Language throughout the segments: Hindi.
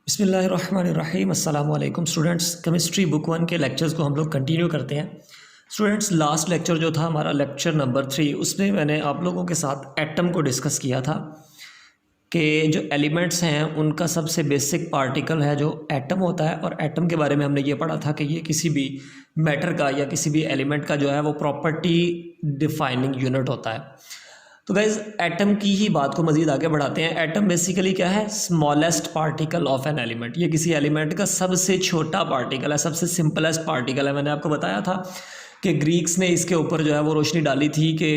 बिस्मिल्लाहिर्रहमानिर्रहीम अस्सलाम वालेकुम स्टूडेंट्स। केमिस्ट्री बुक 1 के लेक्चर्स को हम लोग कंटिन्यू करते हैं। स्टूडेंट्स, लास्ट लेक्चर जो था हमारा लेक्चर नंबर 3, उसमें मैंने आप लोगों के साथ एटम को डिस्कस किया था कि जो एलिमेंट्स हैं उनका सबसे बेसिक पार्टिकल है जो एटम होता है। और एटम के बारे में हमने ये पढ़ा था कि ये किसी भी मैटर का या किसी भी एलिमेंट का जो है वो प्रॉपर्टी डिफाइनिंग यूनिट होता है। तो गाइज एटम की ही बात को मज़ीद आगे बढ़ाते हैं। एटम बेसिकली क्या है? Smallest particle of an element. ये किसी एलिमेंट का सबसे छोटा पार्टिकल है, सबसे सिंपलेस्ट पार्टिकल है। मैंने आपको बताया था कि ग्रीक्स ने इसके ऊपर जो है वो रोशनी डाली थी कि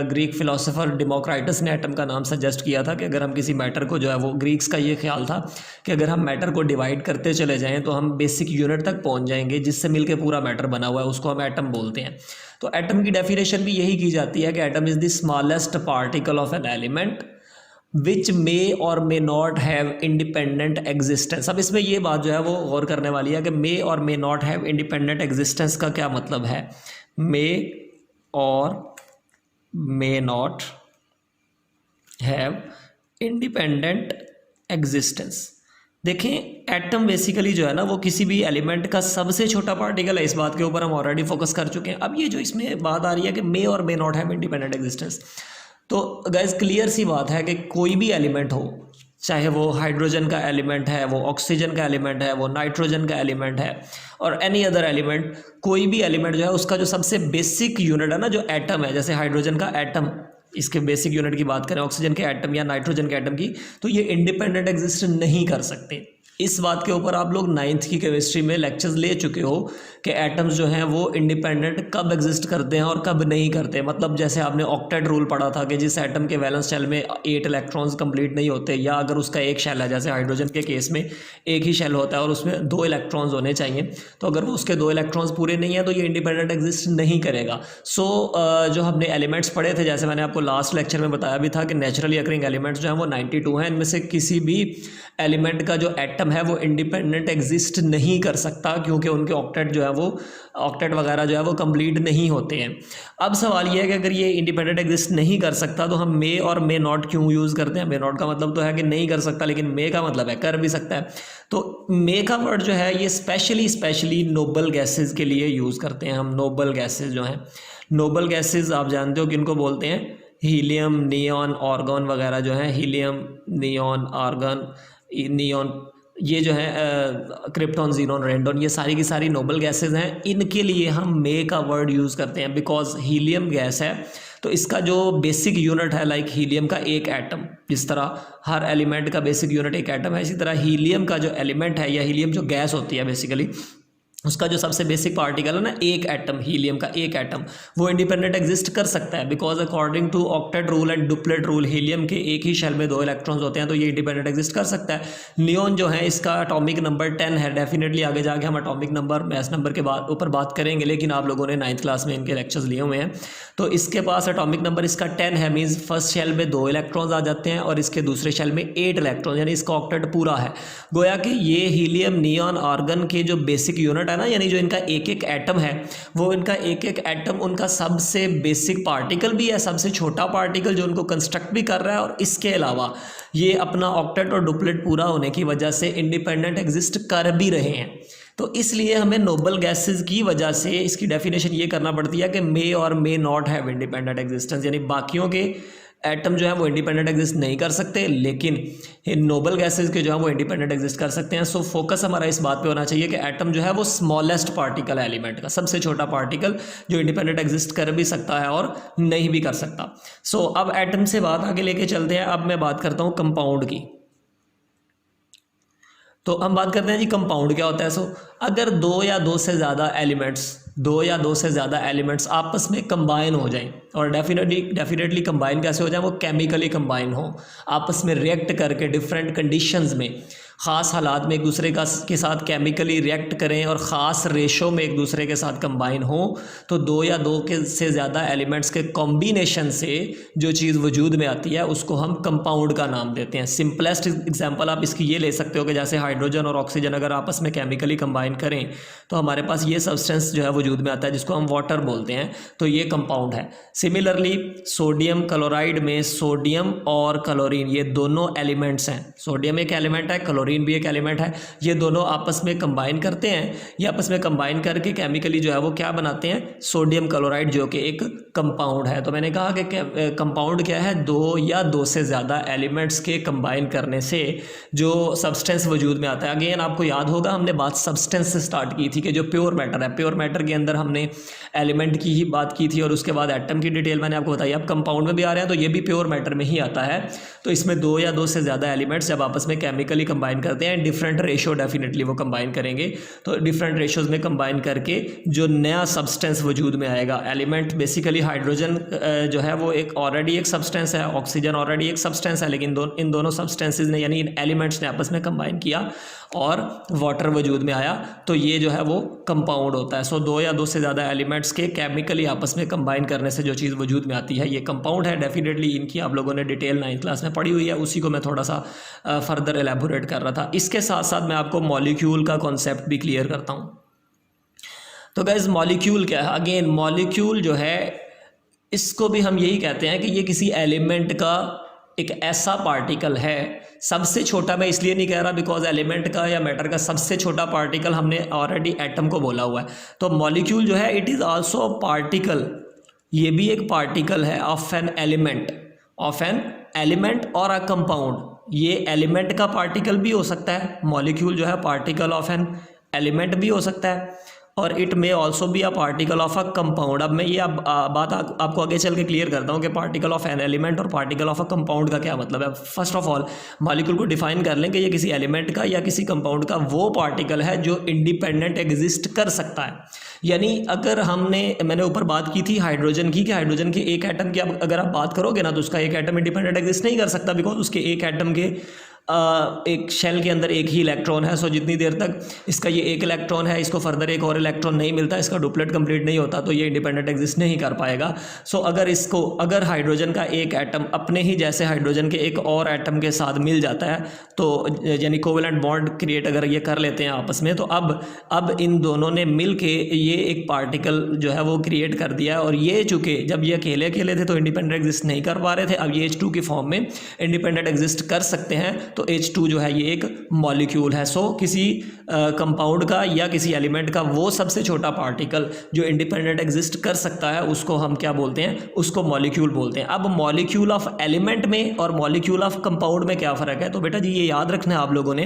ग्रीक फिलोसोफर डेमोक्राइटस ने एटम का नाम सजेस्ट किया था कि अगर हम किसी मैटर को जो है वो, ग्रीक्स का ये ख्याल था कि अगर हम मैटर को डिवाइड करते चले जाएं तो हम बेसिक यूनिट तक पहुंच जाएंगे जिससे मिलके पूरा मैटर बना हुआ है, उसको हम एटम बोलते हैं। तो एटम की डेफिनेशन भी यही की जाती है कि atom is the smallest particle of an element which may और may not have independent existence. अब इसमें ये बात जो है वो गौर करने वाली है कि मे और may not have independent existence का क्या मतलब है। मे और may not have independent existence. देखें, एटम बेसिकली जो है ना वो किसी भी एलिमेंट का सबसे छोटा पार्टिकल है। इस बात के ऊपर हम ऑलरेडी फोकस कर चुके हैं। अब ये जो इसमें बात आ रही है कि मे और may not have independent existence, तो गाइस क्लियर सी बात है कि कोई भी एलिमेंट हो, चाहे वो हाइड्रोजन का एलिमेंट है, वो ऑक्सीजन का एलिमेंट है, वो नाइट्रोजन का एलिमेंट है और एनी अदर एलिमेंट, कोई भी एलिमेंट जो है उसका जो सबसे बेसिक यूनिट है ना, जो एटम है, जैसे हाइड्रोजन का एटम, इसके बेसिक यूनिट की बात करें, ऑक्सीजन के एटम या नाइट्रोजन के एटम की, तो ये इंडिपेंडेंट एग्जिस्ट नहीं कर सकते। इस बात के ऊपर आप लोग 9th की केमिस्ट्री में लेक्चर्स ले चुके हो कि एटम्स जो हैं वो इंडिपेंडेंट कब एग्जिस्ट करते हैं और कब नहीं करते। मतलब जैसे आपने ऑक्टेट रूल पढ़ा था कि जिस एटम के वैलेंस शेल में 8 इलेक्ट्रॉन्स कंप्लीट नहीं होते, या अगर उसका एक शेल है, जैसे हाइड्रोजन के केस में एक ही शेल होता है और उसमें 2 इलेक्ट्रॉन्स होने चाहिए, तो अगर वो उसके 2 इलेक्ट्रॉन्स पूरे नहीं है तो ये इंडिपेंडेंट एग्जिस्ट नहीं करेगा। जो हमने एलिमेंट्स पढ़े थे, जैसे मैंने आपको लास्ट लेक्चर में बताया भी था कि नेचुरली अकरिंग एलिमेंट्स जो हैं वो 92 हैं। इनमें से किसी भी एलिमेंट का जो एटम है वो इंडिपेंडेंट एग्जिस्ट नहीं कर सकता, क्योंकि उनके ऑक्टेट जो है वो, ऑक्टेट वगैरह जो है वो कंप्लीट नहीं होते हैं। अब सवाल ये है कि अगर ये इंडिपेंडेंट एग्जिस्ट नहीं कर सकता तो हम मे और मे नॉट क्यों यूज़ करते हैं। मे नॉट का मतलब तो है कि नहीं कर सकता, लेकिन मे का मतलब है कर भी सकता है। तो मे का वर्ड जो है ये स्पेशली नोबल गैसेज के लिए यूज़ करते हैं हम। नोबल गैसेज जो हैं, नोबल गैसेज आप जानते हो किनको बोलते हैं? हीलियम, नियॉन, आर्गन वगैरह जो हैं, हीलियम, नियॉन, आर्गन, नियॉन, ये जो है क्रिप्टॉन, जीनॉन, रेंडॉन, ये सारी की सारी नोबल गैसेज हैं। इनके लिए हम मे का वर्ड यूज़ करते हैं बिकॉज हीलियम गैस है तो इसका जो बेसिक यूनिट है, लाइक हीलियम का एक एटम, जिस तरह हर एलिमेंट का बेसिक यूनिट एक एटम है, इसी तरह हीलियम का जो एलिमेंट है या हीलियम जो गैस होती है बेसिकली, उसका जो सबसे बेसिक पार्टिकल है ना, एक एटम, हीलियम का एक एटम, वो इंडिपेंडेंट एग्जिस्ट कर सकता है because according to octet rule and duplet rule, helium के एक ही शेल में 2 इलेक्ट्रॉन्स होते हैं तो ये इंडिपेंडेंट एग्जिस्ट कर सकता है। नियॉन जो है इसका एटॉमिक नंबर 10 है। डेफिनेटली आगे जाके हम एटॉमिक नंबर, मैथ नंबर के बाद ऊपर बात करेंगे, लेकिन आप लोगों ने 9th क्लास में इनके लेक्चर्स लिए हुए हैं। तो इसके पास एटॉमिक नंबर इसका 10 है, मीन्स फर्स्ट शेल में 2 इलेक्ट्रॉन्स आ जाते हैं और इसके दूसरे शेल में 8 इलेक्ट्रॉन, यानी इसका ऑक्टेट पूरा है। गोया कि ये हीलियम, नियॉन, आर्गन के जो बेसिक यूनिट है ना, यानी जो इनका एक एक एटम है, वो इनका एक एक एटम उनका सबसे बेसिक पार्टिकल भी है, सबसे छोटा पार्टिकल जो उनको कंस्ट्रक्ट भी कर रहा है, और इसके अलावा ये अपना ऑक्टेट और डुप्लेट पूरा होने की वजह से इंडिपेंडेंट एग्जिस्ट कर भी रहे हैं। तो इसलिए हमें नोबल गैसेस की वजह से इसकी डेफिनेशन ये करना पड़ती है कि मे और may not have independent existence, यानी बाकियों के एटम जो है वो इंडिपेंडेंट एग्जिस्ट नहीं कर सकते, लेकिन नोबल गैसेस के जो है वो इंडिपेंडेंट एग्जिस्ट कर सकते हैं। सो फोकस हमारा इस बात पे होना चाहिए कि एटम जो है वो स्मॉलेस्ट पार्टिकल है एलिमेंट का, सबसे छोटा पार्टिकल जो इंडिपेंडेंट एग्जिस्ट कर भी सकता है और नहीं भी कर सकता। सो अब एटम से बात आगे लेके चलते हैं। अब मैं बात करता हूँ कंपाउंड की। तो हम बात करते हैं जी कंपाउंड क्या होता है। सो अगर 2 या 2 से ज़्यादा एलिमेंट्स आपस में कंबाइन हो जाएं, और डेफिनेटली कंबाइन कैसे हो जाए, वो केमिकली कंबाइन हो, आपस में रिएक्ट करके डिफरेंट कंडीशंस में, ख़ास हालात में एक दूसरे के साथ केमिकली रिएक्ट करें और ख़ास रेशो में एक दूसरे के साथ कंबाइन हो, तो 2 या 2 से ज़्यादा एलिमेंट्स के कॉम्बिनेशन से जो चीज़ वजूद में आती है उसको हम कंपाउंड का नाम देते हैं। सिंपलेस्ट एग्जांपल आप इसकी ये ले सकते हो कि जैसे हाइड्रोजन और ऑक्सीजन अगर आपस में केमिकली कंबाइन करें तो हमारे पास ये सब्सटेंस जो है वजूद में आता है जिसको हम वाटर बोलते हैं, तो ये कंपाउंड है। सिमिलरली सोडियम क्लोराइड में सोडियम और क्लोरीन ये दोनों एलिमेंट्स हैं। सोडियम एक एलिमेंट है, क्लोरीन क्लोरीन भी एक एलिमेंट है। ये दोनों आपस में कंबाइन करते हैं, ये आपस में कंबाइन करके केमिकली जो है वो क्या बनाते हैं, सोडियम क्लोराइड, जो कि एक कंपाउंड है। तो मैंने कहा कि कंपाउंड क्या है, दो या दो से ज़्यादा एलिमेंट्स के कंबाइन करने से जो सब्सटेंस वजूद में आता है। अगेन आपको याद होगा हमने बात सब्सटेंस से स्टार्ट की थी कि जो प्योर मैटर है, प्योर मैटर के अंदर हमने एलिमेंट की ही बात की थी और उसके बाद एटम की डिटेल मैंने आपको बताई। अब कंपाउंड में भी आ रहे हैं तो ये भी प्योर मैटर में ही आता है। तो इसमें दो या दो से ज़्यादा एलिमेंट्स जब आपस में केमिकली कंबाइन करते हैं, डिफरेंट रेशो डेफिनेटली वो कंबाइन करेंगे, तो डिफरेंट रेशोज़ में कंबाइन करके जो नया सब्सटेंस वजूद में आएगा। एलिमेंट बेसिकली हाइड्रोजन जो है वो एक ऑलरेडी एक सब्सटेंस है, ऑक्सीजन ऑलरेडी एक सब्सटेंस है, लेकिन इन दोनों सब्सटेंसेज ने यानी इन एलिमेंट्स ने आपस में कंबाइन किया और वाटर वजूद में आया, तो ये जो है वो कंपाउंड होता है। सो दो या दो से ज़्यादा एलिमेंट्स के केमिकली आपस में कंबाइन करने से जो चीज़ वजूद में आती है ये कंपाउंड है। डेफिनेटली इनकी आप लोगों ने डिटेल 9th क्लास में पढ़ी हुई है, उसी को मैं थोड़ा सा फर्दर एलेबोरेट कर रहा था। इसके साथ साथ मैं आपको मॉलिक्यूल का कॉन्सेप्ट भी क्लियर करता हूँ। तो गाइस मॉलिक्यूल क्या है, अगेन मॉलिक्यूल जो है इसको भी हम यही कहते हैं कि ये किसी एलिमेंट का एक ऐसा पार्टिकल है, सबसे छोटा, मैं इसलिए नहीं कह रहा बिकॉज एलिमेंट का या मैटर का सबसे छोटा पार्टिकल हमने ऑलरेडी एटम को बोला हुआ है। तो मॉलिक्यूल जो है इट इज़ आल्सो पार्टिकल, ये भी एक पार्टिकल है ऑफ एन एलिमेंट और अ कंपाउंड। ये एलिमेंट का पार्टिकल भी हो सकता है, मॉलिक्यूल जो है पार्टिकल ऑफ एन एलिमेंट भी हो सकता है, और it may also be a particle of a compound. अब मैं ये बात आपको आगे चल के क्लियर करता हूँ कि पार्टिकल ऑफ एन एलिमेंट और पार्टिकल ऑफ अ कंपाउंड का क्या मतलब है। फर्स्ट ऑफ ऑल मॉलिक्यूल को डिफाइन कर लें कि ये किसी एलिमेंट का या किसी कंपाउंड का वो पार्टिकल है जो इंडिपेंडेंट एग्जिस्ट कर सकता है। यानी अगर मैंने ऊपर बात की थी हाइड्रोजन की, कि हाइड्रोजन के एक एटम की अगर आप बात करोगे ना तो उसका एक एटम इंडिपेंडेंट एग्जिस्ट नहीं कर सकता, बिकॉज उसके एक एटम के एक शेल के अंदर एक ही इलेक्ट्रॉन है। सो जितनी देर तक इसका ये एक इलेक्ट्रॉन है, इसको फर्दर एक और इलेक्ट्रॉन नहीं मिलता, इसका डुप्लेट कंप्लीट नहीं होता, तो ये इंडिपेंडेंट एग्जिस्ट नहीं कर पाएगा। सो अगर हाइड्रोजन का एक एटम अपने ही जैसे हाइड्रोजन के एक और एटम के साथ मिल जाता है, तो यानी कोवेलेंट बॉन्ड क्रिएट अगर ये कर लेते हैं आपस में, तो अब इन दोनों ने मिल के ये एक पार्टिकल जो है वो क्रिएट कर दिया। और ये चूँकि जब ये अकेले अकेले थे तो इंडिपेंडेंट एग्जिस्ट नहीं कर पा रहे थे, अब ये H2 की फॉर्म में इंडिपेंडेंट एग्जिस्ट कर सकते हैं, तो H2 जो है ये एक मॉलिक्यूल है। सो किसी कंपाउंड का या किसी एलिमेंट का वो सबसे छोटा पार्टिकल जो इंडिपेंडेंट एग्जिस्ट कर सकता है उसको हम क्या बोलते हैं, उसको मॉलिक्यूल बोलते हैं। अब मॉलिक्यूल ऑफ एलिमेंट में और मॉलिक्यूल ऑफ कंपाउंड में क्या फ़र्क है, तो बेटा जी ये याद रखना है आप लोगों ने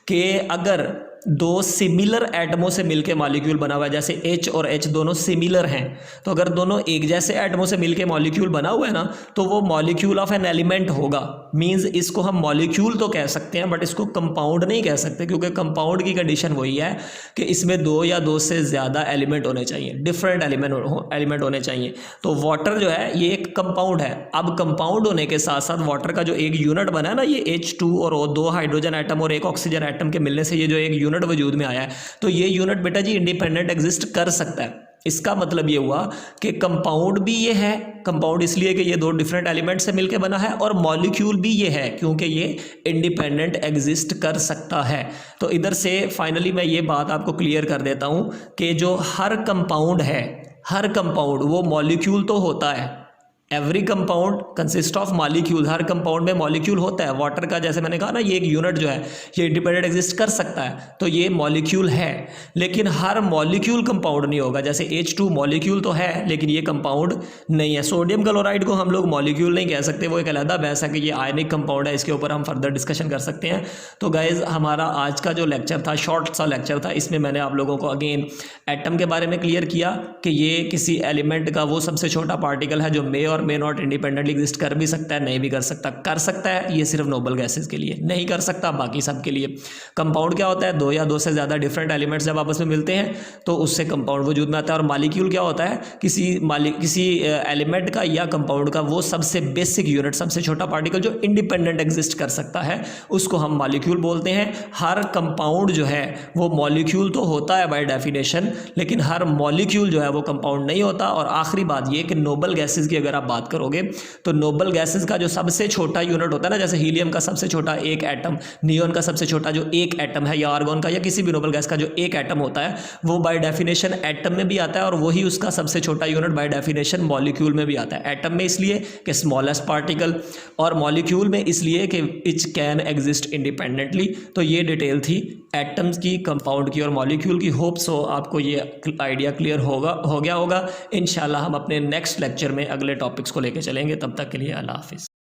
कि अगर दो सिमिलर एटमों से मिलके मॉलिक्यूल बना हुआ है, जैसे H और H दोनों सिमिलर हैं, तो अगर दोनों एक जैसे एटमों से मिलके मॉलिक्यूल बना हुआ है ना, तो वो मॉलिक्यूल ऑफ एन एलिमेंट होगा। मींस इसको हम मॉलिक्यूल तो कह सकते हैं बट इसको कंपाउंड नहीं कह सकते, क्योंकि कंपाउंड की कंडीशन वही है कि इसमें दो या दो से ज़्यादा एलिमेंट होने चाहिए, डिफरेंट एलिमेंट होने चाहिए। तो वाटर जो है ये एक कंपाउंड है। अब कंपाउंड होने के साथ साथ वाटर का जो एक यूनिट बना है ना, ये H2 और दो हाइड्रोजन एटम और एक ऑक्सीजन एटम के मिलने से ये जो एक यूनिट वजूद में आया है, तो ये यूनिट बेटा जी इंडिपेंडेंट एग्जिस्ट कर सकता है। इसका मतलब ये हुआ कि कंपाउंड भी ये है, कंपाउंड इसलिए कि ये दो डिफरेंट एलिमेंट से मिलकर बना है, और मॉलिक्यूल भी ये है क्योंकि ये इंडिपेंडेंट एग्जिस्ट कर सकता है। तो इधर से फाइनली मैं ये बात आपको क्लियर कर देता हूं कि जो हर कंपाउंड है, हर कंपाउंड वो मॉलिक्यूल तो होता है। Every compound consist of molecule, her compound में मॉलिक्यूल होता है। वाटर का जैसे मैंने कहा ना, ये एक यूनिट जो है ये इंडिपेंडेंट एग्जिस्ट कर सकता है, तो ये मॉलिक्यूल है। लेकिन हर मॉलिक्यूल कंपाउंड नहीं होगा। जैसे H2 मॉलिक्यूल तो है लेकिन ये कंपाउंड नहीं है। सोडियम क्लोराइड को हम लोग मॉलिक्यूल नहीं कह सकते, वो एक अलग बहस है कि ये आयनिक कंपाउंड है, इसके ऊपर हम फर्दर डिस्कशन कर सकते हैं। तो गाइज हमारा आज का जो लेक्चर था, शॉर्ट सा लेक्चर था, इसमें मैंने आप लोगों को अगेन एटम के बारे में क्लियर किया कि ये किसी एलिमेंट का वो सबसे छोटा पार्टिकल है जो मे और मे नॉट इंडिपेंडेंटली एग्जिस्ट कर भी सकता है, नहीं भी कर सकता। कर सकता है ये सिर्फ नोबल गैसेस के लिए, नहीं कर सकता बाकी सब के लिए। कंपाउंड क्या होता है, दो या दो से ज़्यादा डिफरेंट एलिमेंट्स जब आपस में मिलते हैं तो उससे कंपाउंड वजूद में आता है। और मॉलिक्यूल क्या होता है, किसी एलिमेंट का या कंपाउंड का वो सबसे बेसिक यूनिट, सबसे छोटा पार्टिकल जो इंडिपेंडेंट एग्जिस्ट कर सकता है, उसको हम मॉलिक्यूल बोलते हैं। हर कंपाउंड जो है वो मॉलिक्यूल तो होता है बाय डेफिनेशन, लेकिन हर मॉलिक्यूल जो है वो कंपाउंड नहीं होता। और आखिरी बात ये कि नोबल गैसेस की अगर आप बात करोगे तो नोबल गैसेस का जो सबसे छोटा यूनिट होता है ना, जैसे हीलियम का सबसे छोटा एक एटम, नियोन का सबसे छोटा जो एक एटम है, या आर्गन का या किसी भी नोबल गैस का जो एक एटम होता है, वो बाय डेफिनेशन एटम में भी आता है और वही उसका सबसे छोटा यूनिट बाय डेफिनेशन मॉलिक्यूल में भी आता है। एटम में इसलिए कि स्मॉलेस्ट पार्टिकल, और मॉलिक्यूल में इसलिए कि इच कैन एग्जिस्ट इंडिपेंडेंटली। तो ये डिटेल थी एटम्स की, कंपाउंड की और मॉलिक्यूल की। होप सो आपको ये आइडिया क्लियर हो गया होगा। इंशाल्लाह हम अपने नेक्स्ट लेक्चर में अगले टॉपिक्स को लेकर चलेंगे। तब तक के लिए अल्लाह हाफिज़।